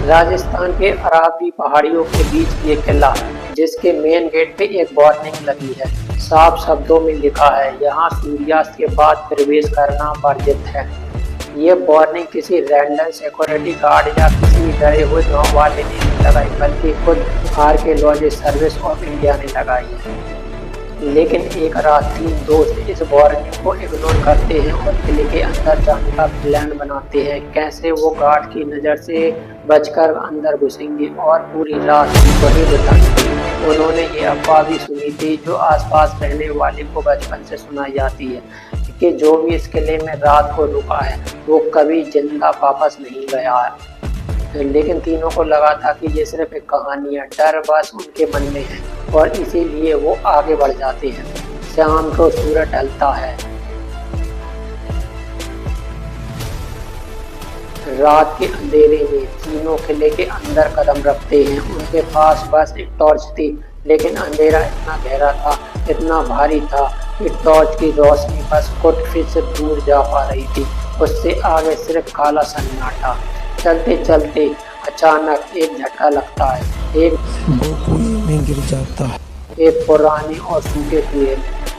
राजस्थान के अरावली पहाड़ियों के बीच ये किला, जिसके मेन गेट पे एक वार्निंग लगी है, साफ शब्दों में लिखा है, यहाँ सूर्यास्त के बाद प्रवेश करना वर्जित है। ये वार्निंग किसी रैंडम सिक्योरिटी गार्ड या किसी डरे हुए गांव वाले ने नहीं लगाई, बल्कि खुद आर्कियोलॉजी सर्विस ऑफ इंडिया ने लगाई है। लेकिन एक रात 3 दोस्त इस वार्निंग को इग्नोर करते हैं और किले के अंदर जाने का प्लान बनाते हैं। कैसे वो गार्ड की नज़र से बचकर अंदर घुसेंगे और पूरी रात वहीं बिताएंगे। उन्होंने ये अफवाह भी सुनी थी, जो आसपास रहने वाले को बचपन से सुनाई जाती है, कि जो भी इस किले में रात को रुका है वो कभी जिंदा वापस नहीं गया है। लेकिन तीनों को लगा था कि ये सिर्फ एक कहानी है, डर बस उनके मन में है और इसीलिए वो आगे बढ़ जाते हैं। शाम को सूरज ढलता है। रात के अंधेरे में तीनों किले के अंदर कदम रखते हैं। उनके पास बस एक टॉर्च थी, लेकिन अंधेरा इतना गहरा था, इतना भारी था कि टॉर्च की रोशनी बस कुछ फीट से दूर जा पा रही थी। उससे आगे सिर्फ काला सन्नाटा। चलते चलते अचानक एक झटका लगता है, एक कुएं में गिर जाता है। एक पुराने और सूखे कुएं,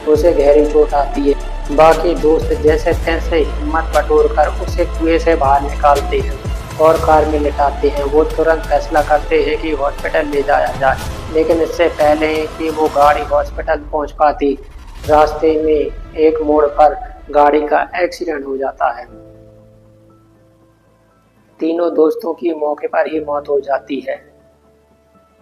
उसे गहरी चोट आती है। बाकी दोस्त जैसे तैसे हिम्मत बटोर कर उसे कुएं से बाहर निकालते हैं और कार में लिटाते हैं। वो तुरंत फैसला करते हैं कि हॉस्पिटल ले जाया जाए, लेकिन इससे पहले कि वो गाड़ी हॉस्पिटल पहुंच पाती, रास्ते में एक मोड़ पर गाड़ी का एक्सीडेंट हो जाता है। तीनों दोस्तों की मौके पर ही मौत हो जाती है।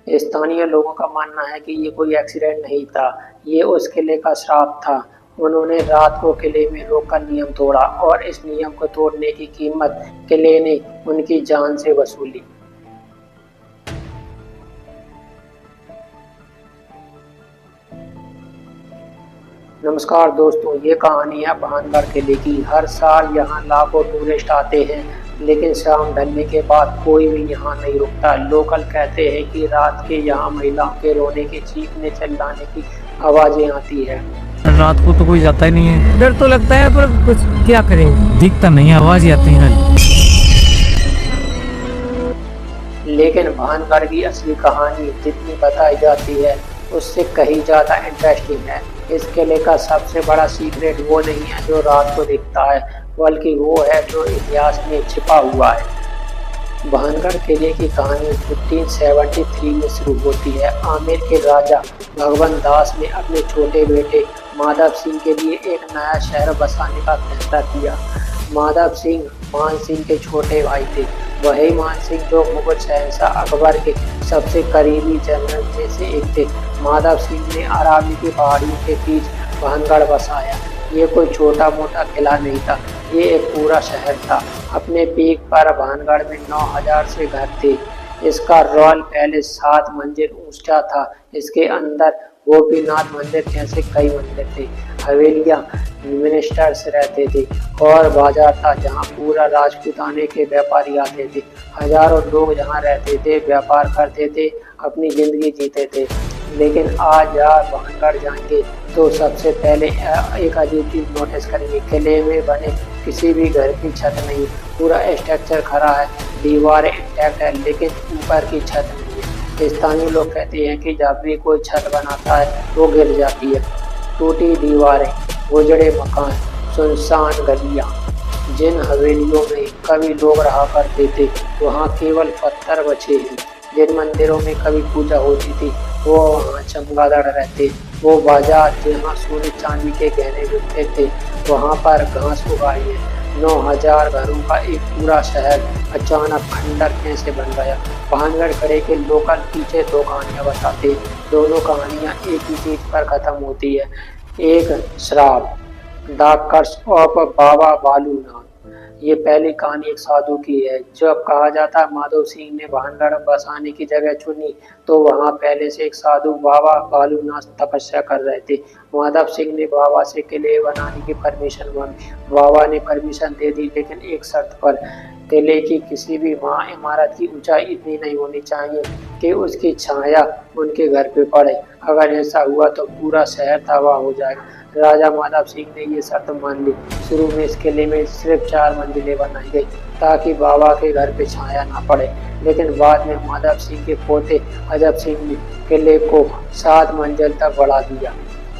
स्थानीय लोगों का मानना है कि ये कोई एक्सीडेंट नहीं था, ये उस किले का श्राप था। उन्होंने रात को किले में रोककर नियम तोड़ा और इस नियम को तोड़ने की कीमत किले ने उनकी जान से वसूली। नमस्कार दोस्तों, ये कहानी है भानगढ़ किले की। हर साल यहाँ लाखों टूरिस्ट आते हैं, लेकिन शाम ढलने के बाद कोई भी यहाँ नहीं रुकता। लोकल कहते हैं कि रात के यहाँ महिलाओं के रोने की, चीखने चिल्लाने की आवाजें आती है। रात को तो कोई जाता ही नहीं है। डर तो लगता है, पर कुछ क्या करें, दिखता नहीं, आवाज ही आती है। लेकिन भानगढ़ की असली कहानी जितनी बताई जाती है उससे कहीं ज्यादा इंटरेस्टिंग है। इस किले का सबसे बड़ा सीक्रेट वो नहीं है जो रात को दिखता है, बल्कि वो है जो इतिहास में छिपा हुआ है। भानगढ़ किले की कहानी 1573 में शुरू होती है। आमेर के राजा भगवंत दास ने अपने छोटे बेटे माधव सिंह के लिए एक नया शहर बसाने का फैसला किया। माधव सिंह मान सिंह के छोटे भाई थे, वही मान सिंह जो मुगल शहंशाह अकबर के सबसे करीबी जनरल में से एक थे। माधव सिंह ने अरावली की पहाड़ियों के बीच भानगढ़ बसाया। ये कोई छोटा मोटा किला नहीं था, ये एक पूरा शहर था। अपने पीक पर भानगढ़ में 9000 से घर थे। इसका रॉयल पैलेस 7 मंजिल ऊंचा था। इसके अंदर गोपीनाथ मंदिर जैसे कई मंदिर थे, हवेलियां, मिनिस्टर्स रहते थे और बाजार था जहां पूरा राजपूताने के व्यापारी आते थे। हजारों लोग जहां रहते थे, व्यापार करते थे, अपनी जिंदगी जीते थे। लेकिन आज यार भानगढ़ जाएंगे तो सबसे पहले एक अजीब चीज नोटिस करेंगे। किले में बने किसी भी घर की छत नहीं, पूरा स्ट्रक्चर खड़ा है, दीवारें इंटैक्ट है, लेकिन ऊपर की छत नहीं है। स्थानीय लोग कहते हैं कि जब भी कोई छत बनाता है वो गिर जाती है। टूटी दीवारें, उजड़े मकान, सुनसान गलियां। जिन हवेलियों में कभी लोग रहा करते थे वहाँ केवल पत्थर बचे हैं। जिन मंदिरों में कभी पूजा होती थी वो वहाँ चमगादड़ रहते। वो बाजार जहाँ सोने चांदी के गहने बिकते थे वहाँ पर घास उगाई है। 9000 घरों का एक पूरा शहर अचानक खंडर कैसे बन गया। भानगढ़ किले के लोकल पीछे 2 कहानियाँ बताते। दोनों कहानियाँ एक ही चीज पर खत्म होती है, एक श्राप, द कर्स ऑफ बाबा बालूनाथ। ये पहली कहानी एक साधु की है। जब कहा जाता है माधव सिंह ने भानगढ़ बसाने की जगह चुनी तो वहाँ पहले से एक साधु बाबा बालूनाथ तपस्या कर रहे थे। माधव सिंह ने बाबा से किले बनाने की परमिशन मांगी। बाबा ने परमिशन दे दी, लेकिन एक शर्त पर, किले की किसी भी इमारत की ऊंचाई इतनी नहीं होनी चाहिए कि उसकी छाया उनके घर पे पड़े। अगर ऐसा हुआ तो पूरा शहर तबाह हो जाएगा। राजा माधव सिंह ने ये शर्त मान ली। शुरू में इस किले में सिर्फ 4 मंजिलें बनाई गई। ताकि बाबा के घर पे छाया ना पड़े। लेकिन बाद में माधव सिंह के पोते अजब सिंह ने किले को 7 मंजिल तक बढ़ा दिया।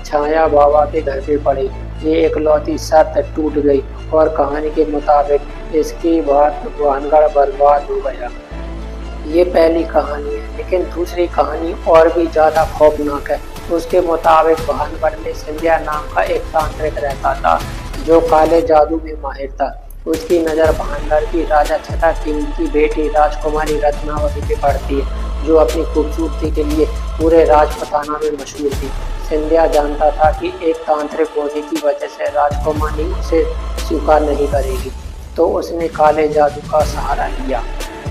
छाया बाबा के घर पे पड़ी। ये इकलौती शर्त टूट गई और कहानी के मुताबिक इसके बाद भानगढ़ बर्बाद हो गया। ये पहली कहानी है, लेकिन दूसरी कहानी और भी ज्यादा खौफनाक है। उसके मुताबिक भानगढ़ में सिंधिया नाम का एक तांत्रिक रहता था जो काले जादू में माहिर था। उसकी नज़र भानगढ़ की राजा छठा सिंह की बेटी राजकुमारी रत्नावती पे पड़ती है, जो अपनी खूबसूरती के लिए पूरे राजपुताना में मशहूर थी। सिंधिया जानता था कि एक तांत्रिक होने की वजह से राजकुमारी उसे स्वीकार नहीं करेगी, तो उसने काले जादू का सहारा लिया,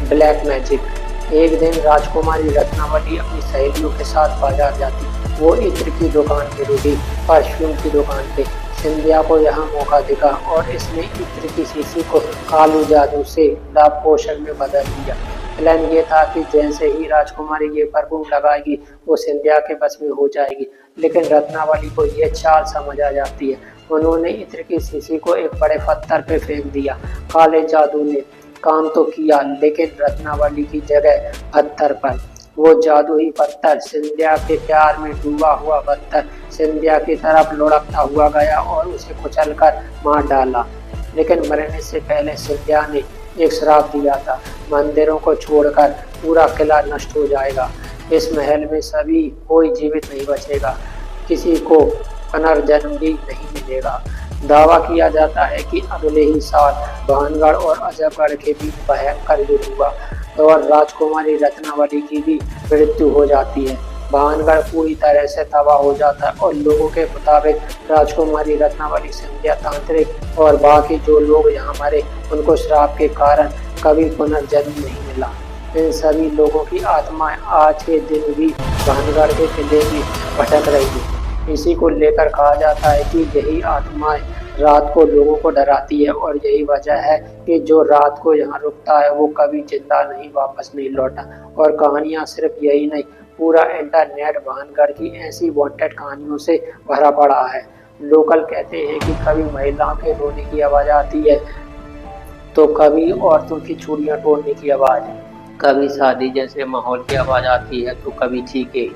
ब्लैक मैजिक। एक दिन राजकुमारी रत्नावती अपनी सहेलियों के साथ बाजार जाती। वो इत्र की दुकान पे रुकी, परफ्यूम की दुकान पे। सिंधिया को यहाँ मौका दिखा और इसने इत्र की शीशी को कालू जादू से लाभ पोषण में बदल दिया। प्लान ये था कि जैसे ही राजकुमारी ये परफ्यूम लगाएगी वो सिंधिया के बस में हो जाएगी, लेकिन रत्नावली को ये चाल समझ आ जाती है। उन्होंने इत्र की शीशी को एक बड़े पत्थर पे फेंक दिया। काले जादू ने काम तो किया, लेकिन रत्नावली की जगह पत्थर पर वो जादुई पत्थर सिंधिया के प्यार में डूबा हुआ पत्थर सिंधिया की तरफ लुढ़कता हुआ गया और उसे कुचलकर मार डाला। लेकिन मरने से पहले सिंधिया ने एक श्राप दिया था, मंदिरों को छोड़कर पूरा किला नष्ट हो जाएगा। इस महल में सभी कोई जीवित नहीं बचेगा, किसी को पुनर्जन्म भी नहीं मिलेगा। दावा किया जाता है कि अगले ही साल भानगढ़ और अजबगढ़ के बीच भयंकर युद्ध हुआ और राजकुमारी रत्नावली की भी मृत्यु हो जाती है। भानगढ़ पूरी तरह से तबाह हो जाता है और लोगों के मुताबिक राजकुमारी रत्नावली, सिंधिया तांत्रिक और बाकी जो लोग यहाँ मरे उनको श्राप के कारण कभी पुनर्जन्म नहीं मिला। इन सभी लोगों की आत्माएं आज के दिन भी भानगढ़ के किले में भटक रही है। इसी को लेकर कहा जाता है कि यही आत्माएं रात को लोगों को डराती है और यही वजह है कि जो रात को यहाँ रुकता है वो कभी जिंदा नहीं वापस नहीं लौटा। और कहानियाँ सिर्फ यही नहीं, पूरा इंटरनेट भानगढ़ की ऐसी वांटेड कहानियों से भरा पड़ा है। लोकल कहते हैं कि कभी महिलाओं के रोने की आवाज़ आती है, तो कभी औरतों की चूड़ियाँ तोड़ने की आवाज़, कभी शादी जैसे माहौल की आवाज़ आती है, तो कभी चीखे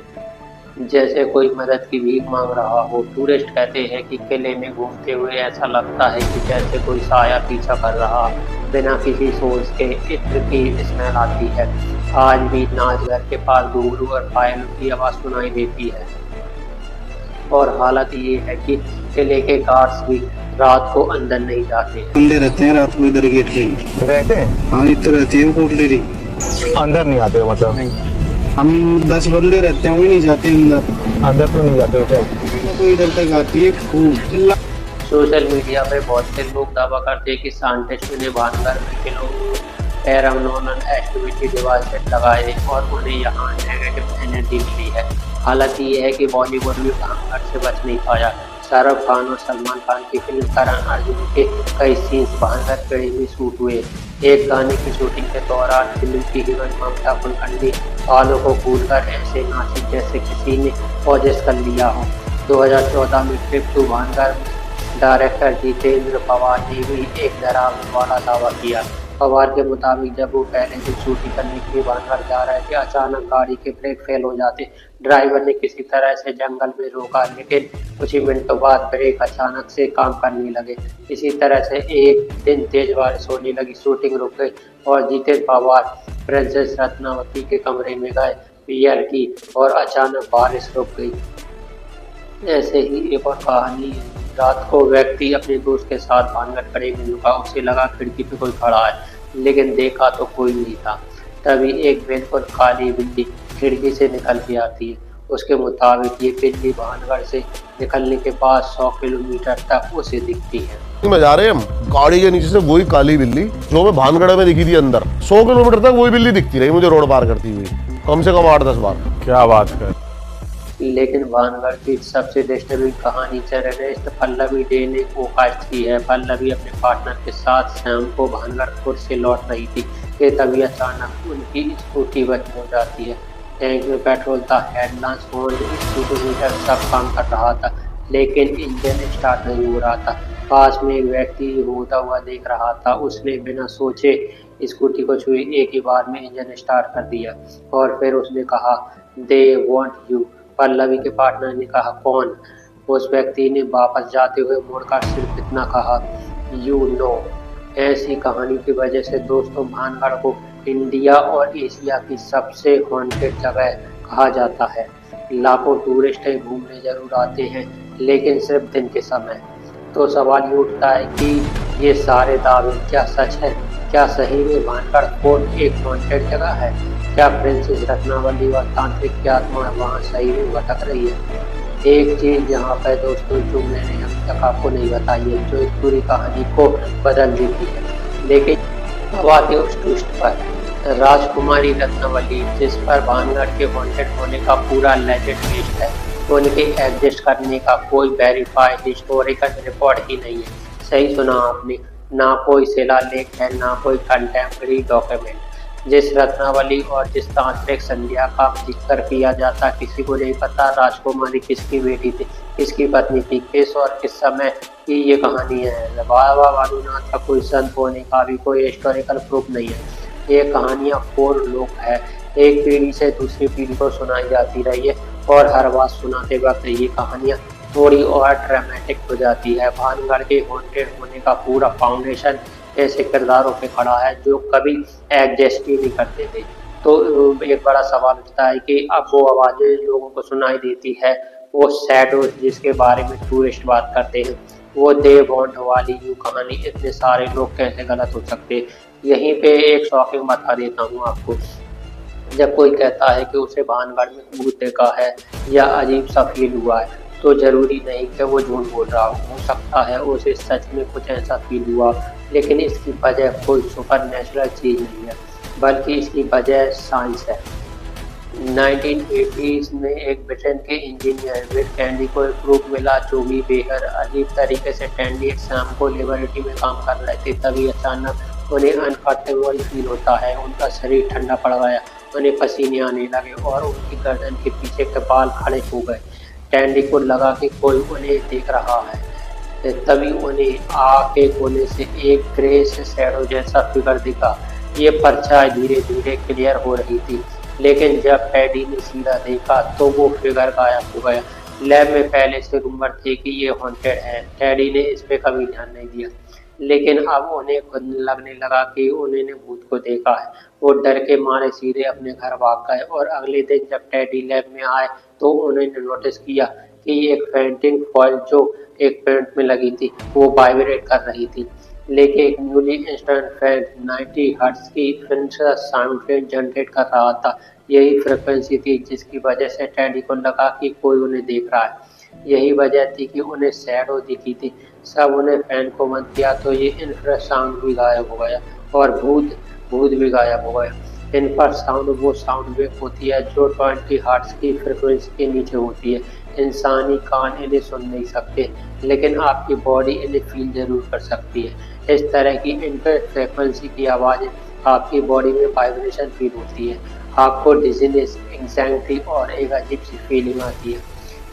जैसे कोई मदद की भीख मांग रहा हो। टूरिस्ट कहते हैं कि किले में घूमते हुए ऐसा लगता है कि जैसे कोई साया पीछा कर रहा, बिना किसी सोच के इत्र की स्मेल आती है। आज भी नाचघर के पास घुंघरू और पायल की आवाज़ सुनाई देती है। और हालत ये है कि किले के गार्ड्स भी रात को अंदर नहीं जाते। बंदे रहते हैं रात को इधर गेट पे रहते हैं, हाँ इधर रहती है कोटलेरी, अंदर नहीं आते हो मतलब? नहीं, हम 10 बंदे रहते हैं, वो नहीं जाते अंदर तो नहीं जाते हो क्या? कोई इधर तक आती है खूब। सोशल मीडिया पे बहुत से लोग दावा करते हैं कि साइंटिस्ट ने भानगढ़ में किलो पैरानॉर्मल एक्टिविटी डिवाइस लगाए और उन्हें यहाँ नेगेटिव एनर्जी मिली है। हालत ये है कि बॉलीवुड भी भानगढ़ से बच नहीं पाया। शाहरुख खान और सलमान खान की फिल्म करण अर्जुन के कई सीन्स भानगढ़ किले में शूट हुए। एक गाने की शूटिंग के दौरान फिल्म की हीरोइन ममता कुलकर्णी बालों को खोलकर ऐसे नाची जैसे किसी ने पॉजेस कर लिया हो। 2014 में trip to Bhangarh director Jitendra Pawar ने भी एक डरावने वाला दावा किया। पवार के मुताबिक जब वो पहले दिन शूटिंग करने के लिए भानगढ़ जा रहे थे, अचानक गाड़ी के ब्रेक फेल हो जाते। ड्राइवर ने किसी तरह से जंगल में रोका, लेकिन कुछ ही मिनटों बाद ब्रेक अचानक से काम करने लगे। इसी तरह से एक दिन तेज बारिश होने लगी, शूटिंग रुक गई और जितेंद्र पवार प्रिंसेस रत्नावती के कमरे में गए पियर की और अचानक बारिश रुक गई। ऐसे ही एक और कहानी, रात को व्यक्ति अपने दोस्त के साथ भानगढ़ किले में रुका। उसे लगा खिड़की पे कोई खड़ा है, लेकिन देखा तो कोई नहीं था। तभी एक बिल्कुल काली बिल्ली खिड़की से निकल के आती है। उसके मुताबिक ये बिल्ली भानगढ़ से निकलने के बाद 100 किलोमीटर तक उसे दिखती है। में जा रहे हैं हम, गाड़ी के नीचे से वही काली बिल्ली जो हमें भानगढ़ में दिखी थी अंदर, 100 किलोमीटर तक वही बिल्ली दिखती रही मुझे रोड पार करती हुई, कम से कम 8-10 बार। क्या बात कर। लेकिन भानगढ़ की सबसे डिस्टर्बिंग कहानी जर्नलिस्ट पल्लवी डे ने पोस्ट की है। पल्लवी अपने पार्टनर के साथ शाम को भानगढ़ से लौट रही थी कि तभी अचानक उनकी स्कूटी बंद हो जाती है। टैंक में पेट्रोल था, हेडलाइंस फोन, स्पीडोमीटर सब काम कर रहा था, लेकिन इंजन स्टार्ट नहीं हो रहा था। पास में एक व्यक्ति रोता हुआ देख रहा था। उसने बिना सोचे स्कूटी को छुई, एक ही बार में इंजन स्टार्ट कर दिया और फिर उसने कहा, दे वॉन्ट यू। पल्लवी के पार्टनर ने कहा, कौन? उस व्यक्ति ने वापस जाते हुए मुड़कर सिर्फ इतना कहा, यू नो। ऐसी कहानी की वजह से दोस्तों भानगढ़ को इंडिया और एशिया की सबसे हॉन्टेड जगह कहा जाता है। लाखों टूरिस्ट घूमने जरूर आते हैं, लेकिन सिर्फ दिन के समय। तो सवाल ये उठता है कि ये सारे दावे क्या सच है? क्या सही में भानगढ़ फोर्ट एक हॉन्टेड जगह है? क्या प्रिंसेस रत्नावली और तांत्रिक की आत्मा वहाँ सही में भटक रही है? एक चीज यहाँ पर दोस्तों जो मैंने अभी तक आपको नहीं बताई है, जो इस पूरी कहानी को बदल देती है। लेकिन अब आते उस ट्विस्ट पर। राजकुमारी रत्नावली, जिस पर भानगढ़ के हॉन्टेड होने का पूरा लेजेंड बेस्ड है, उनके एग्जिस्ट करने का कोई वेरीफाइड हिस्टोरिकल रिकॉर्ड ही नहीं है। सही सुना आपने, ना कोई शिलालेख है, ना कोई कंटेम्प्रेरी डॉक्यूमेंट। जिस रत्नावली और जिस तांत्रिक संध्या का जिक्र किया जाता, किसी को नहीं पता राजकुमारी किसकी बेटी थी, किसकी पत्नी थी, किस और किस समय की ये कहानी है। बाबा वालुनाथ का कोई संत होने का भी कोई हिस्टोरिकल प्रूफ नहीं है। ये कहानियाँ फोर लोक है, एक पीढ़ी से दूसरी पीढ़ी को सुनाई जाती रही है और हर बात सुनाते वक्त ये कहानियाँ थोड़ी और ड्रामेटिक हो जाती है। भानगढ़ के हॉन्टेड होने का पूरा फाउंडेशन ऐसे किरदारों पे खड़ा है जो कभी एग्जिस्ट ही नहीं करते थे। तो एक बड़ा सवाल उठता है कि अब वो आवाज़ें लोगों को सुनाई देती है, वो शैडोज जिसके बारे में टूरिस्ट बात करते हैं, वो दे वॉन्ट वाली यू कहानी, इतने सारे लोग कैसे गलत हो सकते हैं? यहीं पे एक शॉकिंग बता देता हूँ आपको। जब कोई कहता है कि उसे भानगढ़ में भूत देखा है या अजीब सा फील हुआ है, तो जरूरी नहीं कि वो झूठ बोल रहा हो सकता है उसे सच में कुछ ऐसा फील हुआ, लेकिन इसकी वजह कोई सुपर नेचुरल चीज़ नहीं है, बल्कि इसकी वजह साइंस है। 1980s में एक ब्रिटेन के इंजीनियर विद कैंडी को एक प्रूफ मिला जो भी बेहद अजीब तरीके से टैंडी एक शाम को लेबोरेटरी में काम कर रहे थे। तभी अचानक उन्हें अनकंफर्टेबल फील होता है, उनका शरीर ठंडा पड़ गया, उन्हें पसीने आने लगे और उनकी गर्दन के पीछे के बाल खड़े हो गए। टैंडी को लगा कि कोई उन्हें देख रहा है। तभी उन्हें आग के कोने से एक ग्रे से शैडो जैसा फिगर दिखा। ये परछाई धीरे धीरे क्लियर हो रही थी, लेकिन जब टैडी ने सीधा देखा तो वो फिगर गायब हो गया। लैब में पहले से रूमर थे कि ये हॉन्टेड है। टैडी ने इस पे कभी ध्यान नहीं दिया, लेकिन अब उन्हें खुद लगने लगा कि उन्होंने भूत को देखा है। वो डर के मारे सीधे अपने घर भाग गए और अगले दिन जब टैडी लैब में आए तो उन्होंने नोटिस किया कि एक पेंटिंग फॉइल जो एक पेंट में लगी थी वो वाइब्रेट कर रही थी, लेकिन एक न्यूली इंस्टेंट फैन 90 हर्ट्ज की साउंड वेव जनरेट कर रहा था। यही फ्रिक्वेंसी थी जिसकी वजह से टैडी को लगा कि कोई उन्हें देख रहा है। यही वजह थी कि उन्हें शैडो दिखी थी। सब उन्हें फैन को बंद किया तो ये इंफ्रासाउंड भी गायब हो गया और भूत भी गायब हो गया। इंफ्रासाउंड वो साउंड वेव होती है जो 20 हर्ट्ज की फ्रिक्वेंसी के नीचे होती है। इंसानी कान इन्हें सुन नहीं सकते, लेकिन आपकी बॉडी इन्हें फील जरूर कर सकती है। इस तरह की इंटर फ्रिक्वेंसी की आवाज़ें आपकी बॉडी में वाइब्रेशन फील होती है। आपको डिजीनेस, एंग्जाइटी और एक अजीब सी फीलिंग आती है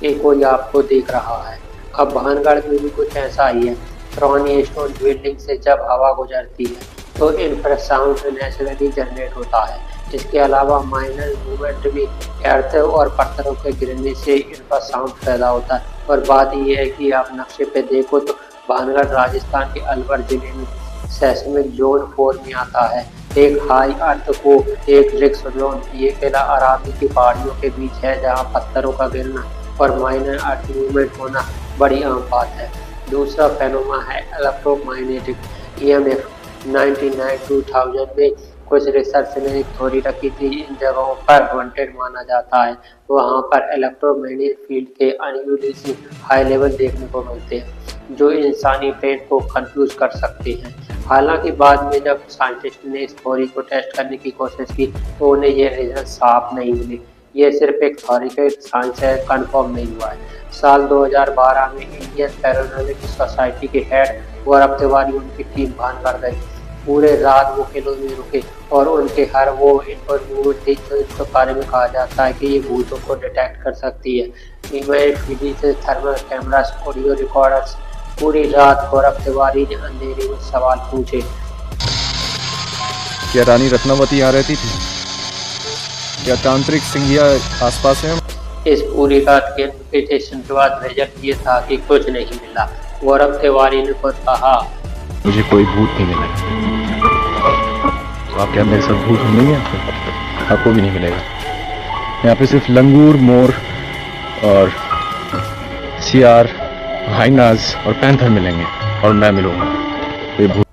कि कोई आपको देख रहा है। अब भानगढ़ में भी कुछ ऐसा ही है। पुरानी स्टोन बिल्डिंग से जब हवा गुजरती है तो इंफ्रासाउंड नेचुरली जनरेट होता है। इसके अलावा माइनर मूवमेंट भी अर्थ और पत्थरों के गिरने से इंफ्रासाउंड पैदा होता है। और बात यह है कि आप नक्शे पे देखो तो भानगढ़ राजस्थान के अलवर जिले में सेस्मिक जोन 4 में आता है। एक हाई अर्थ को एक रिक्स जोन, ये किला अरावली की पहाड़ियों के बीच है जहाँ पत्थरों का गिरना और माइनर अर्थ मूवमेंट होना बड़ी आम बात है। दूसरा फेनोमा है इलेक्ट्रोमैग्नेटिक EMF। 1999-2000 में कुछ रिसर्च ने एक थ्योरी रखी थी, इन जगहों पर हॉन्टेड माना जाता है, वहाँ पर इलेक्ट्रोमैग्नेटिक फील्ड के अनयूजली हाई लेवल देखने को मिलते हैं जो इंसानी ब्रेन को कंफ्यूज कर सकते हैं। हालांकि बाद में जब साइंटिस्ट ने इस थ्योरी को टेस्ट करने की कोशिश की तो उन्हें ये रिजल्ट साफ नहीं मिले। ये सिर्फ एक थ्योरिकल साइंस है, कंफर्म नहीं हुआ है। साल 2012 में इंडियन पैरानॉर्मल सोसाइटी के हेड गौरव तिवारी उनकी टीम भानगढ़ गई। पूरे रात वो किलों में रुके और उनके हर वो इंटरव्यू थी जो इसके बारे में कहा जाता है कि ये भूतों को डिटेक्ट कर सकती है। Image, physics, thermal cameras, audio recorders, पूरी रात गौरव तिवारी ने अंधेरे में सवाल पूछे। क्या रानी रत्नावती यहाँ रहती थी? क्या तांत्रिक सिंघिया आसपास है? इस पूरी रात के इन्विटेशन के बाद रिजल्ट ये था कि कुछ नहीं मिला। गौरव तिवारी ने खुद कहा, मुझे कोई भूत नहीं मिला। तो आप क्या मेरे साथ भूत नहीं है? आपको भी नहीं मिलेगा। यहाँ पे सिर्फ लंगूर, मोर और सियार, हाइनाज और पैंथर मिलेंगे और मैं मिलूंगा। कोई भूत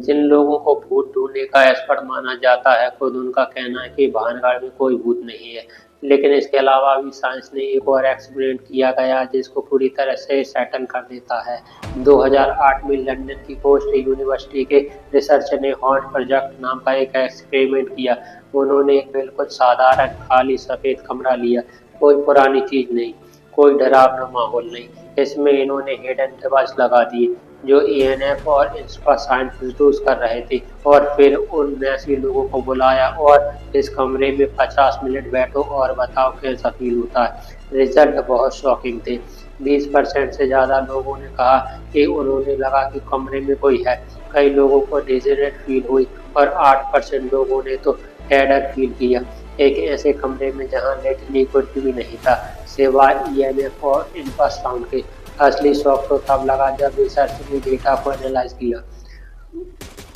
जिन लोगों को भूत ढूंढने का एक्सपर्ट माना जाता है, खुद उनका कहना है कि भानगढ़ में कोई भूत नहीं है। लेकिन इसके अलावा भी साइंस ने एक और एक्सपेरिमेंट किया गया जिसको पूरी तरह से सेटल कर देता है। 2008 में लंदन की कोस्ट यूनिवर्सिटी के रिसर्चर ने हॉन्ट प्रोजेक्ट नाम का एक एक्सपेरिमेंट किया। उन्होंने एक बिल्कुल साधारण खाली सफेद कमरा लिया, कोई पुरानी चीज नहीं, कोई डरावना माहौल नहीं। इसमें इन्होंने हिडन डिवाइस लगा दिए जो EMF और इंफ्रासाउंड प्रोड्यूस कर रहे थे, और फिर उन ऐसे लोगों को बुलाया और इस कमरे में 50 मिनट बैठो और बताओ कैसा फील होता है। रिजल्ट बहुत शॉकिंग थे। 20% से ज़्यादा लोगों ने कहा कि उन्होंने लगा कि कमरे में कोई है। कई लोगों को डिजर्ट फील हुई और 8% लोगों ने तो टेरर फील किया। एक ऐसे कमरे में जहां लेटने कुछ भी नहीं था सिवाय EMF और इंफ्रासाउंड के। असली शौक तो तब लगा जब रिसर्च ने डेटा को एनालाइज किया।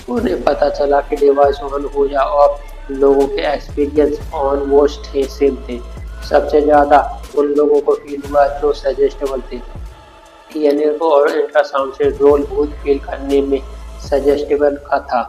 उन्हें पता चला कि डिवाइस ऑन हो या ऑफ, लोगों के एक्सपीरियंस ऑलमोस्ट सेम थे। सबसे ज़्यादा उन लोगों को फील हुआ जो सजेस्टेबल थे। EMF और इंफ्रासाउंड से रोल भूत फील करने में सजेस्टेबल का था।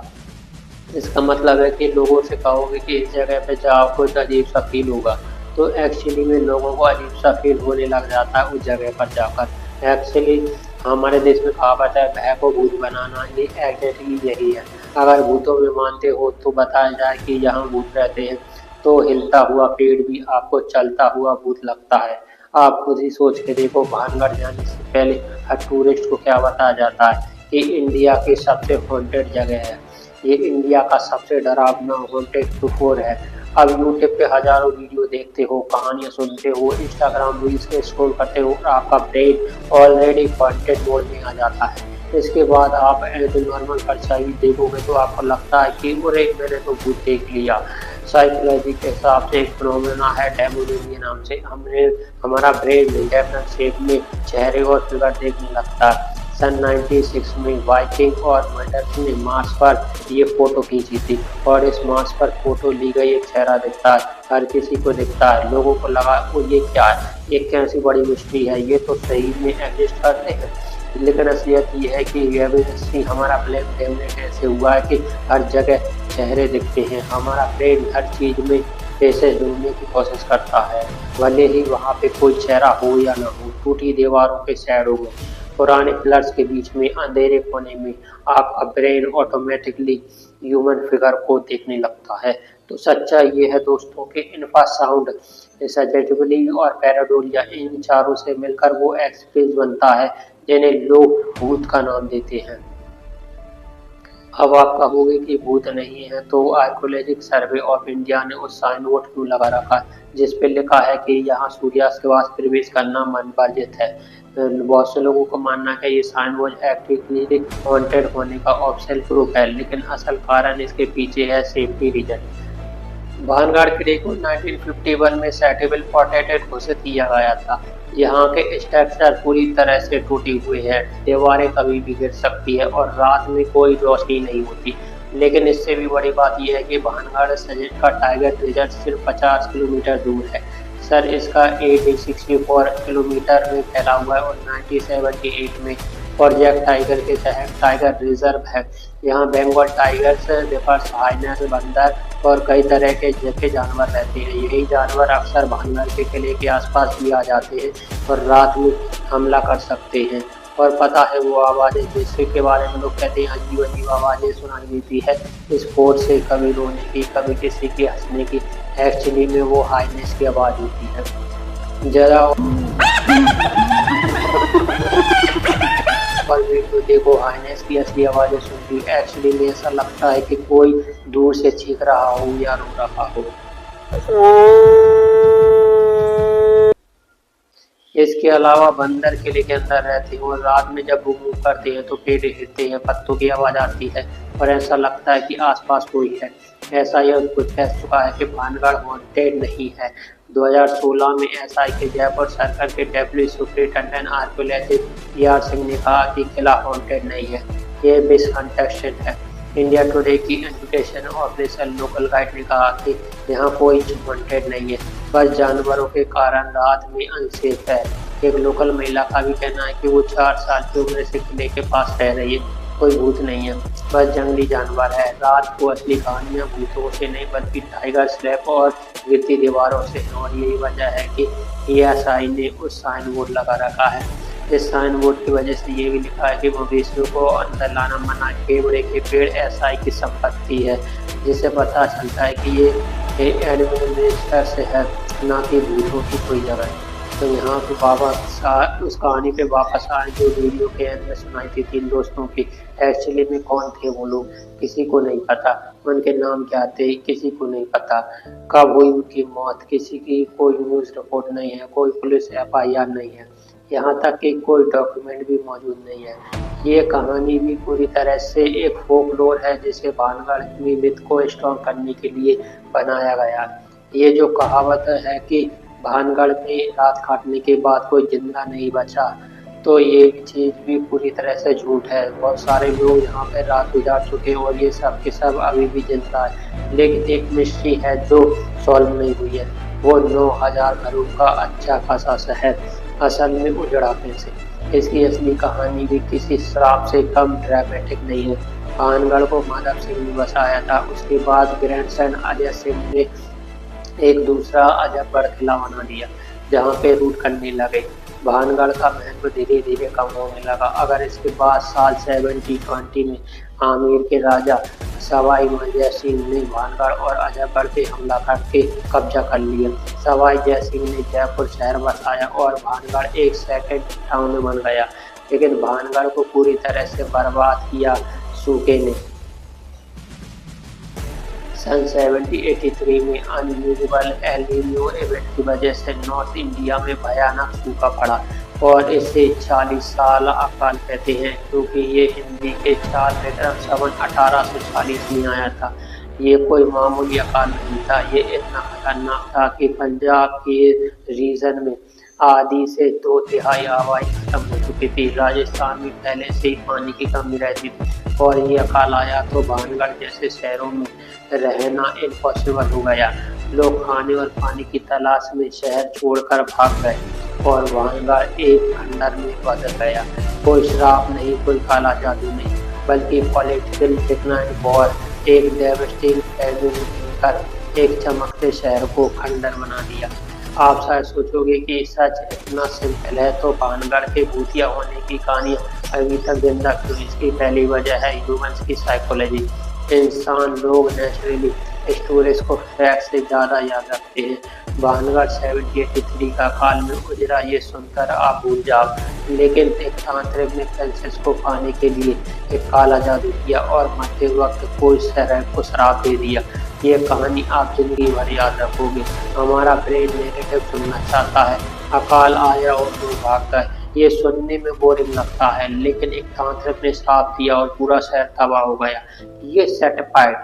इसका मतलब है कि लोगों से कहोगे कि इस जगह पे जाओ कुछ अजीब सा फील होगा, तो एक्चुअली में लोगों को अजीब सा फील होने लग जाता है उस जगह पर जाकर। एक्चुअली हमारे देश में कहावत है, भय को भूत बनाना, ये एग्जैक्टली यही है। अगर भूतों में मानते हो तो बताया जाए कि यहाँ भूत रहते हैं तो हिलता हुआ पेड़ भी आपको चलता हुआ भूत लगता है। आप खुद ही सोच के देखो, भानगढ़ जाने से पहले हर टूरिस्ट को क्या बताया जाता है कि इंडिया की सबसे हॉन्टेड जगह है, ये इंडिया का सबसे डरावना हॉन्टेड टूर है। अब यूट्यूब पे हजारों वीडियो देखते हो, कहानियां सुनते हो, इंस्टाग्राम रील्स पे स्क्रॉल करते हो और आपका ब्रेन ऑलरेडी हॉन्टेड मोड में आ जाता है। इसके बाद आप एज नॉर्मल परछाई देखोगे तो आपको लगता है कि अरे मैंने तो भूत देख लिया। साइकोलॉजी के हिसाब से एक फिनोमेना है डेमोनिया नाम से। हमारा ब्रेन इंडेफिनिट शेप में चेहरे और फिगर देखने लगता है। सन 96 में वाइकिंग और मर्डर्स ने मार्स पर ये फोटो खींची थी और इस मार्स पर फोटो ली गई एक चेहरा दिखता है, हर किसी को दिखता है। लोगों को लगा वो ये क्या है, ये कैसी बड़ी मिस्ट्री है, ये तो सही में एग्जिस्ट करते हैं। लेकिन असलियत ये है कि ये हमारा ब्लैक डेमनेट ऐसे हुआ है कि हर जगह चेहरे दिखते हैं। हमारा ब्रेन हर चीज़ में फेसेस ढूंढने की कोशिश करता है, भले ही वहाँ पे कोई चेहरा हो या ना हो। टूटी दीवारों के शैडो में, पुराने पिलर्स के बीच में, अंधेरे कोने में आपका ब्रेन ऑटोमेटिकली ह्यूमन फिगर को देखने लगता है। तो सच्चाई ये है दोस्तों कि इंफ्रासाउंड, सजेस्टिबिलिटी और पैराडोलिया, इन चारों से मिलकर वो एक्सपीरियंस बनता है जिन्हें लोग भूत का नाम देते हैं। अब आप कहोगे कि भूत नहीं है तो आर्कियोलॉजिकल सर्वे ऑफ इंडिया ने उस साइन बोर्ड क्यों लगा रखा है जिस पे लिखा है कि यहाँ सूर्यास्त के बाद प्रवेश करना मनवर्जित है। बहुत से लोगों को मानना है कि ये साइन बोर्ड एक्टिवली हॉन्टेड होने का ऑफिशियल प्रूफ है, लेकिन असल कारण इसके पीछे है सेफ्टी रीजन। भानगढ़ किले को 1951 में सेटेबल प्रोटेक्टेड घोषित किया गया था। यहाँ के स्ट्रक्चर पूरी तरह से टूटी हुई है, दीवारें कभी भी गिर सकती है और रात में कोई रोशनी नहीं होती। लेकिन इससे भी बड़ी बात यह है कि भानगढ़ सजेट का टाइगर रिजर्व सिर्फ 50 किलोमीटर दूर है। सर इसका 64 किलोमीटर में फैला हुआ है और 1978 में प्रोजेक्ट टाइगर के तहत टाइगर रिजर्व है। यहाँ बंगाल टाइगर्स, लेपर्ड्स, हाइनस, बंदर और कई तरह के जंगली जानवर रहते हैं। यही जानवर अक्सर भानगढ़ के किले के आसपास भी आ जाते हैं और रात में हमला कर सकते हैं। और पता है वो आवाज़ें जिसके बारे में लोग कहते हैं अजीब अजीब आवाज़ें सुनाई देती है इस फोर से, कभी रोने की, कभी किसी के हंसने की। एक्चुअली में वो हाइनेस की आवाज़ होती है। जरा पर वीडियो देखो, हाइनेस की असली आवाज़ें सुनती है। एक्चुअली में ऐसा लगता है कि कोई दूर से चीख रहा हो या रो रहा हो। इसके अलावा बंदर किले के अंदर रहते हैं और रात में जब वो मूव करते हैं तो पेड़ हिलते हैं, पत्तों की आवाज़ आती है और ऐसा लगता है कि आसपास कोई है। ऐसा यह खुद कह चुका है कि भानगढ़ हॉन्टेड नहीं है। 2016 में एसआई के जयपुर सर्कल के deputy superintendent archaeology PR Singh ने कहा कि किला हॉन्टेड नहीं है, ये मिसकंसेप्शन है। इंडिया टुडे की एजुकेशन ऑफिसर लोकल गाइड ने कहा कि यहाँ कोई हॉन्टेड नहीं है, बस जानवरों के कारण रात में अनसेफ है। एक लोकल महिला का भी कहना है कि वो 4 साल की उम्र से किले के पास रह रही है, कोई भूत नहीं है, बस जंगली जानवर है। रात को असली कहानियाँ भूतों से नहीं बल्कि टाइगर स्लैप और गिरती दीवारों से हैं और यही वजह है कि ESI ने उस साइन बोर्ड लगा रखा है। इस साइन बोर्ड की वजह से ये भी लिखा है कि मवेशियों को अंदर लाना मना, केवड़े के पेड़ SI की संपत्ति है, जिससे पता चलता है कि ये एडमिनिस्ट्रेटर से है, ना कि भूतों की कोई जगह है। तो यहाँ पे वापस उस कहानी पे वापस आए जो वीडियो के अंदर सुनाई थी 3 दोस्तों की। एक्चुअली में कौन थे वो लोग, किसी को नहीं पता। उनके नाम क्या थे, किसी को नहीं पता। कब हुई उनकी मौत, किसी की कोई न्यूज़ रिपोर्ट नहीं है, कोई पुलिस FIR नहीं है, यहाँ तक कि कोई डॉक्यूमेंट भी मौजूद नहीं है। ये कहानी भी पूरी तरह से एक फोकलोर है जिसे भानगढ़ की मिथ को स्ट्रॉन्ग करने के लिए बनाया गया। ये जो कहावत है कि भानगढ़ में रात काटने के बाद कोई जिंदा नहीं बचा, तो ये चीज़ भी पूरी तरह से झूठ है। बहुत सारे लोग यहाँ पे रात गुजार चुके हैं और ये सब के सब अभी भी जिंदा है। लेकिन एक मिस्ट्री है जो सॉल्व नहीं हुई है, वो 9000 घरों का अच्छा खासा शहर असल में उजड़ा कैसे। इसकी असली कहानी भी किसी श्राप से कम ड्रामेटिक नहीं है। भानगढ़ को माधव सिंह ने बसाया था, उसके बाद ग्रैंडसन अजय सिंह ने एक दूसरा अजबगढ़ किला बना दिया जहाँ पे रूट करने लगे। भानगढ़ का महत्व धीरे धीरे कम होने लगा। अगर इसके बाद साल 1720 में आमेर के राजा सवाई जय सिंह ने भानगढ़ और अजयगढ़ पे हमला करके कब्जा कर लिया। सवाई जय सिंह ने जयपुर शहर बसाया और भानगढ़ एक सेकंड टाउन बन गया, लेकिन भानगढ़ को पूरी तरह से बर्बाद किया सूखे ने। सन 1783 में अनयूजुअल एल नीनो इवेंट की वजह से नॉर्थ इंडिया में भयानक सूखा पड़ा और इसे 40 साल अकाल कहते हैं, क्योंकि ये हिंदी के 4 विक्रम संवत 1840 में आया था। ये कोई मामूली अकाल नहीं था, ये इतना खतरनाक था कि पंजाब के रीजन में आधी से 2/3 आबादी खत्म हो चुकी थी। राजस्थान में पहले से ही पानी की कमी रहती थी और ये अकाल आया तो भानगढ़ जैसे शहरों में रहना इम्पॉसिबल हो गया। लोग खाने और पानी की तलाश में शहर छोड़कर भाग गए और भानगढ़ एक खंडर में बदल गया। कोई श्राप नहीं, कोई काला जादू नहीं, बल्कि पॉलिटिकल डिक्लाइन वॉर एक डेवस्टिंग पैदा कर एक चमकते शहर को खंडर बना दिया। आप शायद सोचोगे कि सच इतना सिंपल है तो भानगढ़ के भूतिया होने की कहानी अभी तक जिंदा क्यों? इसकी पहली वजह है ह्यूमंस की साइकोलॉजी। इंसान लोग नेचुरली स्टोरेज को फैक्ट से ज़्यादा याद रखते हैं। भानगढ़ 1783 का काल में उजरा ये सुनकर आप भूल जाओ, लेकिन एक तांत्रिक ने प्रिंसेस को पाने के लिए एक काला जादू किया और मरते वक्त कोई शहर को श्राप दे दिया। ये कहानी आप जिंदगी भर याद रखोगे। हमारा ब्रेन नेगेटिव सुनना चाहता है, अकाल आया और लोग भाग गए, ये सुनने में बोरिंग लगता है, लेकिन एक तांत्रिक ने श्राप दिया और पूरा शहर तबाह हो गया। ये सेटिफाइड,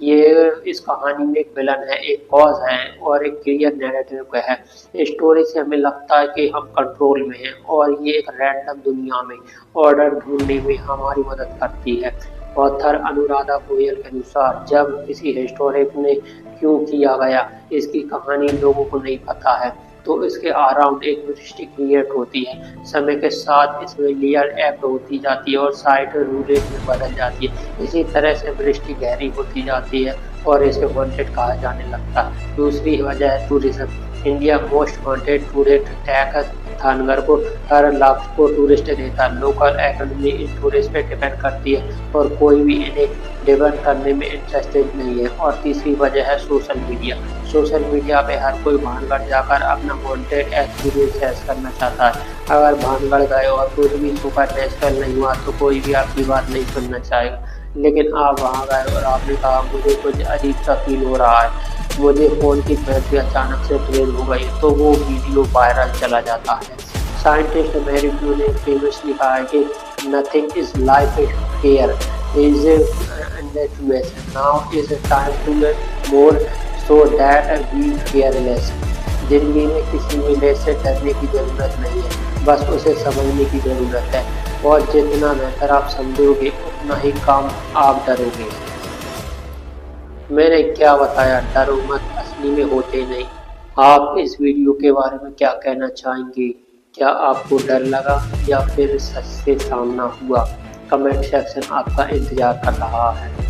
ये इस कहानी में एक विलन है, एक कॉज है और एक क्लियर नैरेटिव है। स्टोरी से हमें लगता है कि हम कंट्रोल में हैं और ये एक रैंडम दुनिया में ऑर्डर ढूंढने में हमारी मदद करती है। ऑथर अनुराधा गोयल के अनुसार जब किसी हिस्टोरिक ने क्यों किया गया, इसकी कहानी लोगों को नहीं पता है, तो इसके अराउंड एक मिस्ट्री क्रिएट होती है। समय के साथ इसमें लेयर एक्ट होती जाती है और साइट रूलेट में बदल जाती है। इसी तरह से मिस्ट्री गहरी होती जाती है और इसे वांटेड कहा जाने लगता है। दूसरी वजह है tourism. India most wanted tourist tag Bhangarh को हर लाख को टूरिस्ट देता है। लोकल इकोनॉमी इन टूरिस्ट पे डिपेंड करती है और कोई भी इन्हें डिपेंड करने में इंटरेस्टेड नहीं है। और तीसरी वजह है सोशल मीडिया। सोशल मीडिया पे हर कोई भानगढ़ जाकर अपना वांटेड एक्सपीरियंस शेयर करना चाहता है। अगर भानगढ़ गए और कुछ भी सुपर नेचुरल नहीं हुआ तो कोई भी आपकी बात नहीं सुनना चाहेगा, लेकिन आप वहाँ गए और आपने कहा मुझे कुछ अजीब सा फील हो रहा है, मुझे फ़ोन की बैटरी अचानक से ड्रेन हो गई तो वो वीडियो वायरल चला जाता है। साइंटिस्ट मेरी व्यू ने फेमसली कहा है कि nothing is life is care is naturation now is time to get more so that we careless. जिंदगी में किसी विलेज से डरने की ज़रूरत नहीं है, बस उसे समझने की ज़रूरत है और जितना बेहतर आप समझोगे उतना ही कम आप डरोगे। मैंने क्या बताया, डरो मत, असली में होते नहीं। आप इस वीडियो के बारे में क्या कहना चाहेंगे? क्या आपको डर लगा या फिर सच से सामना हुआ? कमेंट सेक्शन आपका इंतजार कर रहा है।